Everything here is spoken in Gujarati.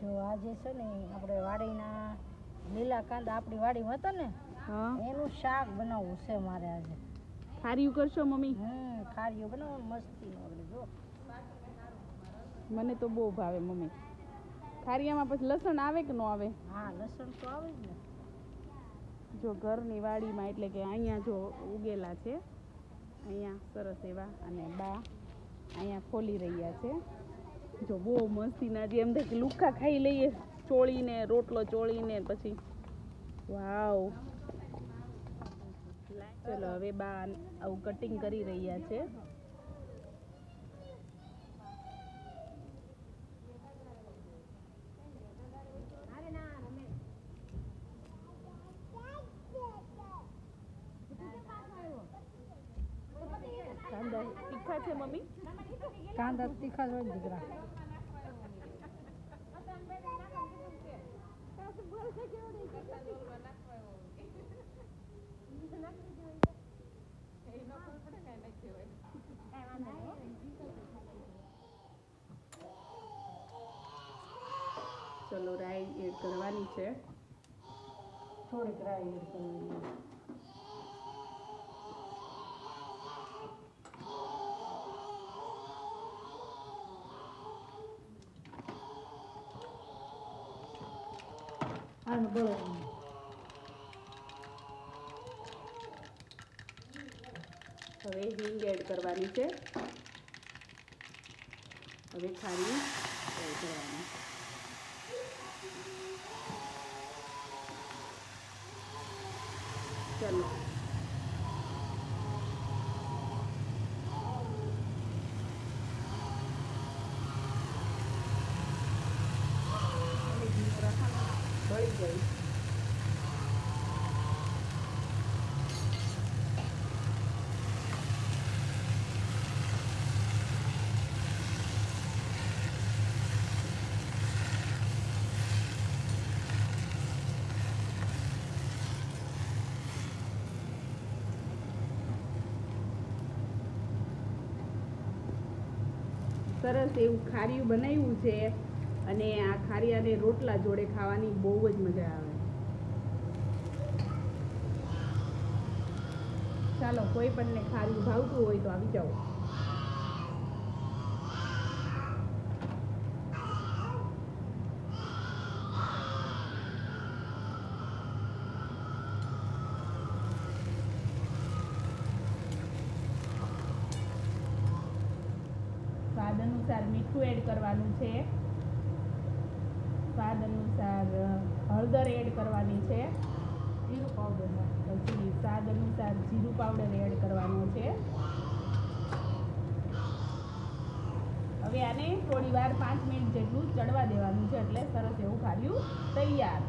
જો આજે છે ને આપણે વાડીના લીલા કાંદા આપણી વાડીમાં હતા ને એનું શાક બનાવવું છે મારે આજે. ખારીયું કરશો મમ્મી? ખારીયું બનાવવાનું મસ્તી આપણે જો. મને તો બહુ ભાવે મમ્મી. ખારીયામાં પછી લસણ આવે કે ન આવે? હા, લસણ તો આવે જ ને. જો ઘરની વાડીમાં એટલે કે અહીંયા જો ઉગેલા છે, અહીંયા સરસ એવા, અને બા અહીંયા ખોલી રહ્યા છે. જો બહુ મસ્તીના જે એમ થાય કે લુખ્ખા ખાઈ લઈએ, ચોળીને રોટલો ચોળીને પછી. વાવ. ચલો હવે બા આવું કટિંગ કરી રહ્યા છે. કાંદા તીખા છે મમ્મી? કાંદા તીખા જ હોય દીકરા. ચલો રાઈ એડ કરવાની છે. થોડીક રાઈ એડ કરવાની. આને બળવાનું. હવે હિંગ એડ કરવાની છે. હવે ખારી એડ કરવાની. ચલો બળી ગઈ. સરસ એવું ખારીયું બનાવ્યું છે, અને આ ખારીયાને રોટલા જોડે ખાવાની બહુ જ મજા આવે. ચાલો, કોઈ પણને ખારીયું ભાવતું હોય તો આવી જાઓ. સ્વાદ અનુસાર મીઠું એડ કરવાનું છે. સ્વાદ અનુસાર હળદર એડ કરવાની છે. જીરું પાવડર. પછી સ્વાદ અનુસાર જીરું પાવડર એડ કરવાનો છે. હવે આને થોડી વાર 5 મિનિટ જેટલું ચડવા દેવાનું છે, એટલે સરસ એવું ખારીયું તૈયાર.